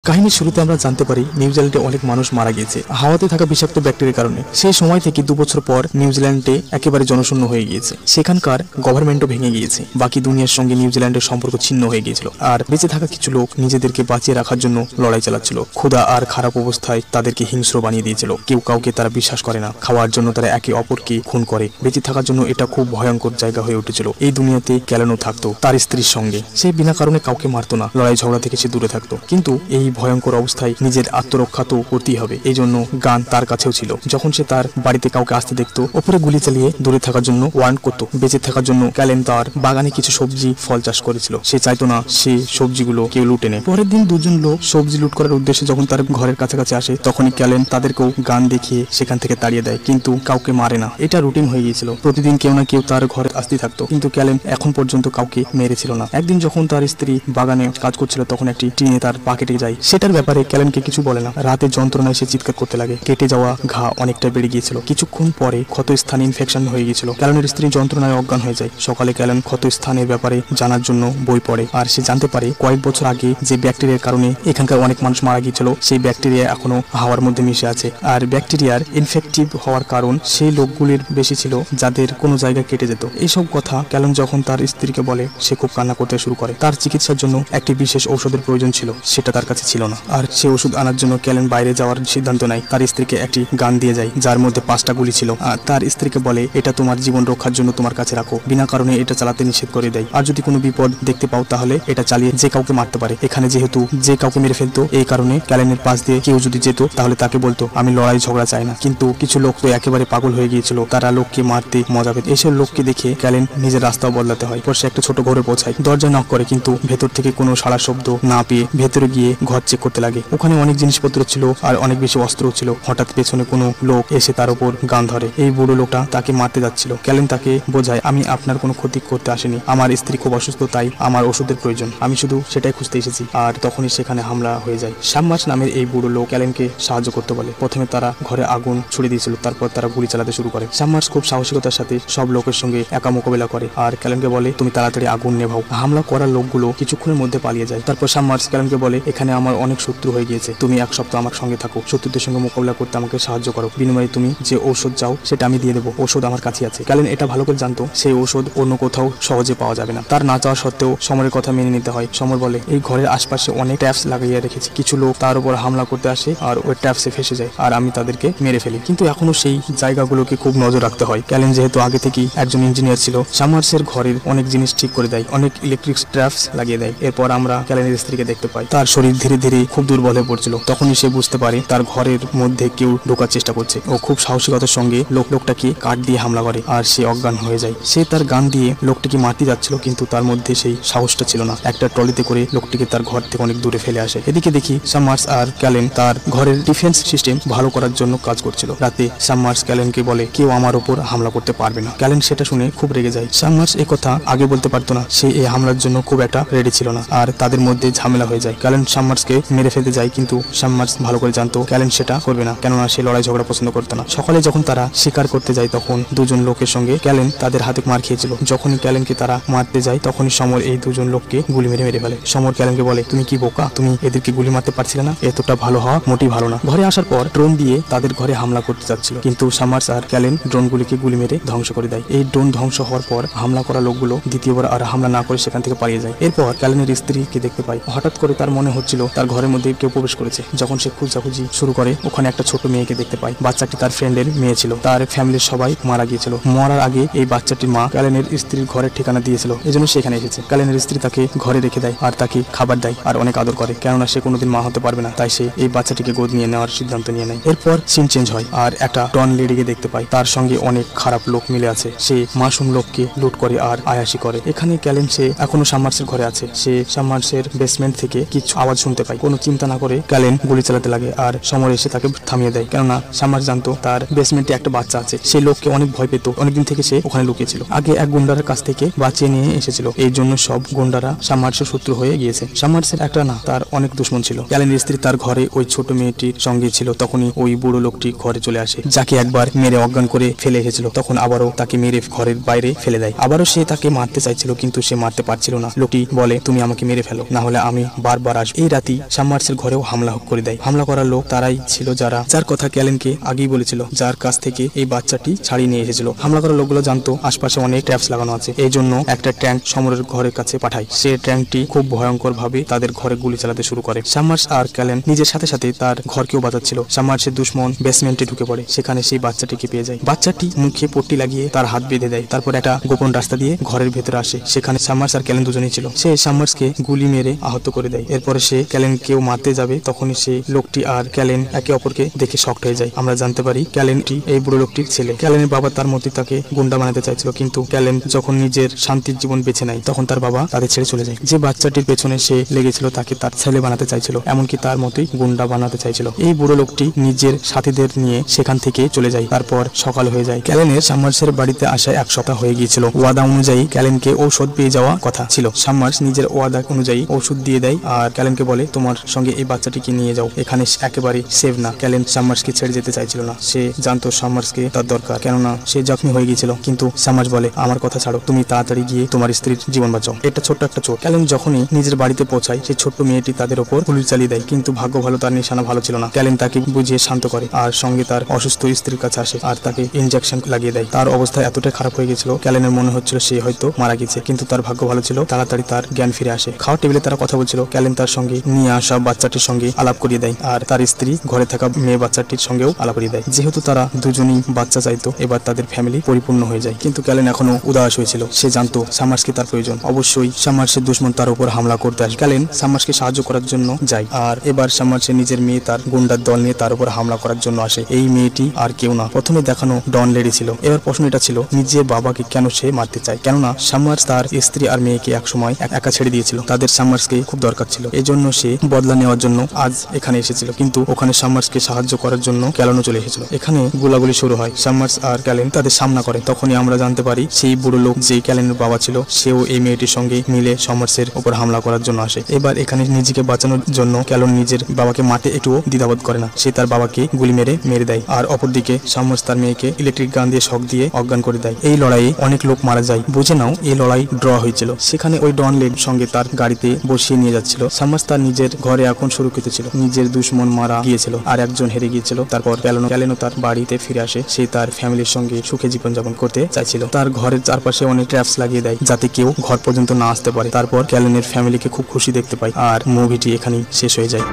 কাহিনীর শুরুতে আমরা জানতে পারি নিউজিল্যান্ডে অনেক মানুষ মারা গিয়েছে হাওয়াতে থাকা বিষাক্ত ব্যাকটেরিয়ার কারণে। সেই সময় থেকে 2 বছর পর নিউজিল্যান্ডে একেবারে জনশূন্য হয়ে গিয়েছে। সেখানকার গভর্নমেন্টও ভেঙে গিয়েছে। বাকি দুনিয়ার সঙ্গে নিউজিল্যান্ডের সম্পর্ক ছিন্ন হয়ে গিয়েছিল। আর বেঁচে থাকা কিছু লোক নিজেদেরকে বাঁচিয়ে রাখার জন্য লড়াই চালাচ্ছিল। ক্ষুধা আর খারাপ অবস্থায় তাদেরকে হিংস্র বানিয়ে দিয়েছিল। কেউ কাউকে তারা বিশ্বাস করে না। খাওয়ার জন্য তারা একে অপরকে খুন করে। বেঁচে থাকার জন্য এটা খুব ভয়ঙ্কর জায়গা হয়ে উঠেছিল। এই দুনিয়াতে ক্যালেনও থাকতো তার স্ত্রীর সঙ্গে। সে বিনা কারণে কাউকে মারতো না। লড়াই ঝগড়া থেকে সে দূরে থাকতো। কিন্তু এই ভয়ঙ্কর অবস্থায় নিজের আত্মরক্ষা তো করতেই হবে। এই জন্য গান তার কাছেও ছিল। যখন সে তার বাড়িতে কাউকে আসতে দেখতো, ওপরে গুলি চালিয়ে দূরে থাকার জন্য ওয়ার্ন করতো। বেঁচে থাকার জন্য ক্যালেন তার বাগানে কিছু সবজি ফল চাষ করেছিল। সে চাইতো না সে সবজিগুলো কেউ লুটে নেয়। পরের দিন দুজন লোক সবজি লুট করার উদ্দেশ্যে যখন তার ঘরের কাছাকাছি আসে, তখনই ক্যালেন তাদেরকেও গান দেখিয়ে সেখান থেকে তাড়িয়ে দেয়, কিন্তু কাউকে মারে না। এটা রুটিন হয়ে গিয়েছিল। প্রতিদিন কেউ না কেউ তার ঘরে আসতেই থাকতো, কিন্তু ক্যালেন এখন পর্যন্ত কাউকে মেরেছিল না। একদিন যখন তার স্ত্রী বাগানে কাজ করছিল, তখন একটি টিনে তার পা কেটে যায়। সেটার ব্যাপারে ক্যালেনকে কিছু বলে না। রাতে যন্ত্রণায় সে চিৎকার করতে লাগে। কেটে যাওয়া ঘা অনেকটা বেড়ে গিয়েছিল। কিছুক্ষণ পরে ক্ষত স্থানে ইনফেকশন হয়ে গিয়েছিল। ক্যালেনের স্ত্রী যন্ত্রণায় অজ্ঞান হয়ে যায়। সকালে ক্যালেন ক্ষত স্থানের ব্যাপারে জানার জন্য বই পড়ে, আর সে জানতে পারে কয়েক বছর আগে যে ব্যাকটেরিয়ার কারণে এখানকার অনেক মানুষ মারা গিয়েছিল, সেই ব্যাকটেরিয়া এখনো হাওয়ার মধ্যে মিশে আছে। আর ব্যাকটেরিয়ার ইনফেক্টিভ হওয়ার কারণ সেই লোকগুলির বেশি ছিল যাদের কোনো জায়গা কেটে যেত। এইসব কথা ক্যালেন যখন তার স্ত্রীকে বলে, সে খুব কান্না করতে শুরু করে। তার চিকিৎসার জন্য একটি বিশেষ ঔষধের প্রয়োজন ছিল, সেটা তার কাছে ছিল না। আর সে ওষুধ আনার জন্য ক্যালেন বাইরে যাওয়ার সিদ্ধান্ত নেয়। তার স্ত্রীকে একটি গান দিয়ে যায়, যার মধ্যে 5টা গুলি ছিল। আর তার স্ত্রীকে বলে, এটা তোমার জীবন রক্ষার জন্য তোমার কাছে রাখো। বিনা কারণে এটা চালাতে নিষেধ করে দেয়। আর যদি কোনো বিপদ দেখতে পাও, তাহলে এটা চালিয়ে যে কাউকে মারতে পারে। এখানে যেহেতু যে কাউকে মেরে ফেলতো, এই কারণে ক্যালেনের পাশ দিয়ে কেউ যদি যেত, তাহলে তাকে বলতো, আমি লড়াই ঝগড়া চাই না। কিন্তু কিছু লোক তো একেবারে পাগল হয়ে গিয়েছিল। তারা লোককে মারতে মজা পেত। এসব লোককে দেখে ক্যালেন নিজের রাস্তাও বদলাতে হয়। পর সে একটা ছোট ঘরে পৌঁছায়। দরজা নক করে, কিন্তু ভেতর থেকে কোনো সাড়া শব্দ না পেয়ে ভেতরে গিয়ে ঘর চেক করতে লাগে। ওখানে অনেক জিনিসপত্র ছিল আর অনেক বেশি অস্ত্র ছিল। হঠাৎ পেছনে কোনো লোক এসে তার উপর গান ধরে। এই বুড়ো লোকটা তাকে মারতে যাচ্ছিল। ক্যালেন তাকে বোঝায়, আমি আপনার কোনো ক্ষতি করতে আসিনি। আমার স্ত্রী খুব অসুস্থ, তাই আমার ওষুধের প্রয়োজন। আমি শুধু সেটাই খুঁজতে এসেছি। আর তখনই সেখানে হামলা হয়ে যায়। শামমার্স নামের এই বুড়ো লোক ক্যালেনকে সাহায্য করতে বলে। প্রথমে তারা ঘরে আগুন ছুড়ে দিয়েছিল, তারপর তারা গুলি চালাতে শুরু করে। শামমার্স খুব সাহসিকতার সাথে সব লোকের সঙ্গে একা মোকাবেলা করে আর ক্যালেনকে বলে, তুমি তাড়াতাড়ি আগুন নেভাও। হামলা করার লোকগুলো কিছুক্ষণের মধ্যে পালিয়ে যায়। তারপর শামমার্স ক্যালেনকে বলে, এখানে আমার অনেক শত্রু হয়ে গিয়েছে। তুমি 1 সপ্তাহ আমার সঙ্গে থাকো। শত্রুদের সঙ্গে মোকাবেলা করতে আমাকে সাহায্য করো। বিনিময়ে তুমি যে ঔষধ চাও সেটা আমি দিয়ে দেবো। ঔষধ আমার কাছে আছে। ক্যালেন এটা ভালো করে জানতো, সেই ঔষধ অন্য কোথাও সহজে পাওয়া যাবে না। তার না চাওয়া সত্ত্বেও সমরের কথা মেনে নিতে হয়। সমর বলে, এই ঘরের আশপাশে অনেক ট্যাপস লাগিয়ে রেখেছি। কিছু লোক তার উপর হামলা করতে আসে আর ওই ট্যাপসে ফেসে যায়, আর আমি তাদেরকে মেরে ফেলি। কিন্তু এখনো সেই জায়গাগুলোকে খুব নজর রাখতে হয়। ক্যালেন যেহেতু আগে থেকেই একজন ইঞ্জিনিয়ার ছিল, শামার্সের ঘরের অনেক জিনিস ঠিক করে দেয়, অনেক ইলেকট্রিক ট্যাপস লাগিয়ে দেয়। এরপর আমরা ক্যালেনের স্ত্রীকে দেখতে পাই। তার শরীর ধীরে ধীরে খুব দুর্বল হয়ে পড়ছিল। তখনই সে বুঝতে পারে তার ঘরের মধ্যে কেউ ঢোকার চেষ্টা করছে। ও খুব সাহসিকতার সঙ্গে লোকটাকে কাঠ দিয়ে হামলা করে আর সে অজ্ঞান হয়ে যায়। সে তার গান দিয়ে লোকটিকে মারতে যাচ্ছিল, কিন্তু তার মধ্যে সেই সাহসটা ছিল না। একটা ট্রলিতে করে লোকটিকে তার ঘর থেকে অনেক দূরে ফেলে আসে। এদিকে দেখি শামার্স আর ক্যালেন তার ঘরের ডিফেন্স সিস্টেম ভালো করার জন্য কাজ করছিল। রাতে শামার্স ক্যালেনকে বলে, কেউ আমার উপর হামলা করতে পারবে না। ক্যালেন সেটা শুনে খুব রেগে যায়। শামার্স এ কথা আগে বলতে পারতো না। সে এই হামলার জন্য খুব একটা রেডি ছিল না, আর তাদের মধ্যে ঝামেলা হয়ে যায়। ক্যালেন শামার্সকে মেরে ফেলতে যায়, কিন্তু শামার্স ভালো করে জানতো ক্যালেন সেটা করবে না, কেননা সে লড়াই ঝগড়া পছন্দ করতো না। সকালে যখন তারা শিকার করতে যায়, তখন দুজন লোকের সঙ্গে ক্যালেন তাদের হাতে মার খেয়েছিল। যখনই ক্যালেনকে তারা মারতে যায়, তখনই সমর এই দুজন লোককে গুলি মেরে ফেলে। সমর ক্যালেনকে বলে, তুমি কি বোকা? তুমি এদেরকে গুলি মারতে পারছিলে না? এতটা ভালো হওয়া মোটেই ভালো না। ঘরে আসার পর ড্রোন দিয়ে তাদের ঘরে হামলা করতে যাচ্ছিল, কিন্তু শামার্স আর ক্যালেন ড্রোনগুলিকে গুলি মেরে ধ্বংস করে দেয়। এই ড্রোন ধ্বংস হওয়ার পর হামলা করা লোকগুলো দ্বিতীয়বার আর হামলা না করে সেখান থেকে পালিয়ে যায়। এরপর ক্যালেনের স্ত্রীকে দেখতে পায়। হঠাৎ করে তার মনে হচ্ছিল তার ঘরের মধ্যে কেউ প্রবেশ করেছে। যখন সে খোঁজাখুঁজি শুরু করে, ওখানে একটা ছোট মেয়েকে দেখতে পায়। বাচ্চাটি তার ফ্রেন্ডের মেয়ে ছিল। তার ফ্যামিলির সবাই মারা গিয়েছিল। মরার আগে এই বাচ্চাটির মা ক্যালেনের স্ত্রীর ঘরের ঠিকানা দিয়েছিল, এজন্য সেখানে এসেছে। ক্যালেনের স্ত্রী তাকে ঘরে রেখে দেয় আর তাকে খাবার দেয় আর অনেক আদর করে, কেননা সে কোনোদিন মা হতে পারবে না। তাই সে এই বাচ্চাটিকে গোদ নিয়ে নেওয়ার সিদ্ধান্ত নিয়ে নেয়। এরপর সিন চেঞ্জ হয় আর একটা ডন লেডিকে দেখতে পায়। তার সঙ্গে অনেক খারাপ লোক মিলে আছে। সে মাসুম লোককে লুট করে আর আয়াসি করে। এখানে ক্যালেন সে এখনো শামার্সের ঘরে আছে। সে শামার্সের বেসমেন্ট থেকে কিছু আওয়াজ শুনতে পায়। কোনো চিন্তা না করে ক্যালেন গুলি চালাতে লাগে আর সমর এসে তাকে থামিয়ে দেয়, কেননা শামার্স জানতো তার বেসমেন্টে একটা বাচ্চা আছে। সেই লোককে অনেক ভয় পেত। অনেকদিন থেকে সে ওখানে লুকিয়েছিল। আগে এক গুন্ডার কাছ থেকে বাঁচিয়ে নিয়ে এসেছিল। এই জন্য সব গুন্ডারা শামার্সের শত্রু হয়ে গিয়েছে। শামার্সের একটা না, তার অনেক দুশ্মন ছিল। ক্যালেনের স্ত্রী তার ঘরে ওই ছোট মেয়েটির সঙ্গে ছিল। তখনই ওই বুড়ো লোকটি ঘরে চলে আসে, যাকে একবার মেরে অজ্ঞান করে ফেলে এসেছিল। তখন আবারও তাকে মেরে ঘরের বাইরে ফেলে দেয়। আবারও সে তাকে মারতে চাইছিল, কিন্তু সে মারতে পারছিল না। লোকটি বলে, তুমি আমাকে মেরে ফেলো, না হলে আমি বারবার আসবো। এই রাতে রাতেই সামার্সের ঘরেও হামলা করে দেয়। হামলা করার লোক তারাই ছিল যার কথা ক্যালেনকে আগেই বলেছিল, যার কাছ থেকে এই বাচ্চাটি ছাড়িয়ে নিয়ে এসেছিল। হামলা করার লোকগুলো জানতো আশপাশে অনেক ট্র্যাপস লাগানো আছে, এই জন্য একটা ট্যাঙ্ক সমরের ঘরের কাছে পাঠায়। সে ট্যাঙ্কটি খুব ভয়ঙ্কর ভাবে তাদের ঘরে গুলি চালাতে শুরু করে। সামার্স আর ক্যালেন নিজের সাথে সাথে তার ঘরকেও বাঁচাচ্ছিল। সামার্সের দুশ্মন বেসমেন্টে ঢুকে পড়ে, সেখানে সেই বাচ্চাটিকে পেয়ে যায়। বাচ্চাটি মুখে পট্টি লাগিয়ে তার হাত বেঁধে দেয়, তারপর একটা গোপন রাস্তা দিয়ে ঘরের ভেতরে আসে। সেখানে সামার্স আর ক্যালেন দুজনেই ছিল। সে সামার্সকে গুলি মেরে আহত করে দেয়। এরপরে সে ক্যালেনকেও মারতে যাবে, তখনই সে লোকটি আর ক্যালেন একে অপরকে দেখে শকড হয়ে যায়। আমরা জানতে পারি ক্যালেনটি এই বুড়ো লোকটির ছেলে। ক্যালেনের বাবা তার মধ্যে তাকে গুন্ডা বানাতে চাইছিল, কিন্তু ক্যালেন যখন নিজের শান্তির জীবন বেছে নেয় তখন তার বাবা তাদের ছেড়ে চলে যায়। যে বাচ্চাটির পেছনে সে লেগেছিল তাকে তার ছেলে বানাতে চাইছিল, এমনকি তার মতোই গুন্ডা বানাতে চাইছিল। এই বুড়ো লোকটি নিজের সাথীদের নিয়ে সেখান থেকে চলে যায়। তারপর সকাল হয়ে যায়। ক্যালেনের সামার্সের বাড়িতে আসা 1 সপ্তাহ হয়ে গিয়েছিল। ওয়াদা অনুযায়ী ক্যালেনকে ঔষধ পেয়ে যাওয়া কথা ছিল। সামার্স নিজের ওয়াদা অনুযায়ী ওষুধ দিয়ে দেয় আর ক্যালেনকে বলে, তোমার সঙ্গে এই বাচ্চাটিকে নিয়ে যাও, এখানে একেবারে সেভ না। ক্যালেন সামার্সকে ছেড়ে যেতে চাইছিল না। সে জানতো সামার্সকে তার দরকার, কেননা সে জখমি হয়ে গিয়েছিল। কিন্তু সামার্স বলে, আমার কথা ছাড়ো, তুমি তাড়াতাড়ি গিয়ে তোমার স্ত্রীর জীবন বাঁচাও। এটা ছোট্ট একটা চোট। ক্যালেন যখনই নিজের বাড়িতে পৌঁছায়, সেই ছোট্ট মেয়েটি তাদের ওপর গুলি চালিয়ে দেয়। কিন্তু ভাগ্য ভালো, তার নিশানা ভালো ছিল না। ক্যালেন তাকে বুঝিয়ে শান্ত করে আর সঙ্গে তার অসুস্থ স্ত্রীর কাছে আসে আর তাকে ইনজেকশন লাগিয়ে দেয়। তার অবস্থা এতটাই খারাপ হয়ে গেছিল, ক্যালেনের মনে হচ্ছিল সে হয়তো মারা গেছে, কিন্তু তার ভাগ্য ভালো ছিল, তাড়াতাড়ি তার জ্ঞান ফিরে আসে। খাওয়ার টেবিলে তারা কথা বলছিল। ক্যালেন তার সঙ্গে নিয়ে আসা বাচ্চাটির সঙ্গে আলাপ করিয়ে দেয় আর তার স্ত্রী ঘরে থাকা মেয়ে বাচ্চাটির সঙ্গেও আলাপ করিয়ে দেয়। যেহেতু তারা দুজনেই বাচ্চা চাইতো, এবার তাদের ফ্যামিলি পরিপূর্ণ হয়ে যায়। কিন্তু ক্যালেন এখনো উদাস হয়েছিল। সে জানতো সামার্সকে তার প্রয়োজন। অবশ্যই সামার্সের দুশ্মন তার উপর হামলা করতে আসে। ক্যালেন সামার্সকে সাহায্য করার জন্য যায় আর এবার সামার্সের নিজের মেয়ে তার গুন্ডার দল নিয়ে তার উপর হামলা করার জন্য আসে। এই মেয়েটি আর কেউ না, প্রথমে দেখানো ডন লেডি ছিল। এবার প্রশ্ন এটা ছিল, নিজের বাবাকে কেন সে মারতে চায়? কেননা সামার্স তার স্ত্রী আর মেয়েকে একসময় একা ছেড়ে দিয়েছিল। তাদের সামার্সকে খুব দরকার ছিল, এজন্য সে বদলা নেওয়ার জন্য আজ এখানে এসেছিল। কিন্তু ওখানে সামার্সকে সাহায্য করার জন্য ক্যালেনও চলে এসেছিল। এখানে গোলাগুলি শুরু হয়। সামার্স আর ক্যালেন তাদের সামনা করে। তখনই আমরা জানতে পারি সেই বুড়ো লোক যে ক্যালেনের বাবা ছিল, সেও এই মেয়েটির সঙ্গে মিলে সামার্সের উপর হামলা করার জন্য আসে। এবার এখানে নিজেকে বাঁচানোর জন্য ক্যালেন নিজের বাবাকে মারতে একটুও দ্বিধাবোধ করে না। সে তার বাবাকে গুলি মেরে দেয় আর অপরদিকে সামার্স তার মেয়েকে ইলেকট্রিক গান দিয়ে শক দিয়ে অজ্ঞান করে দেয়। এই লড়াইয়ে অনেক লোক মারা যায়। বুঝে নাও এই লড়াই ড্র হয়েছিল। সেখানে ওই ডন লেড সঙ্গে তার গাড়িতে বসিয়ে নিয়ে যাচ্ছিল। সামার্স তার নিজের ঘরে এখন সুরক্ষিত ছিল। নিজের দুশ্মন মারা গিয়েছিল আর একজন হেরে গিয়েছিল। তারপর ক্যালেনও তার বাড়িতে ফিরে আসে। সে তার ফ্যামিলির সঙ্গে সুখে জীবনযাপন করতে চাইছিল। তার ঘরের চারপাশে অনেক ট্র্যাপস লাগিয়ে দেয় যাতে কেউ ঘর পর্যন্ত না আসতে পারে। তারপর ক্যালেনের ফ্যামিলিকে খুব খুশি দেখতে পায় আর মুভিটি এখানেই শেষ হয়ে যায়।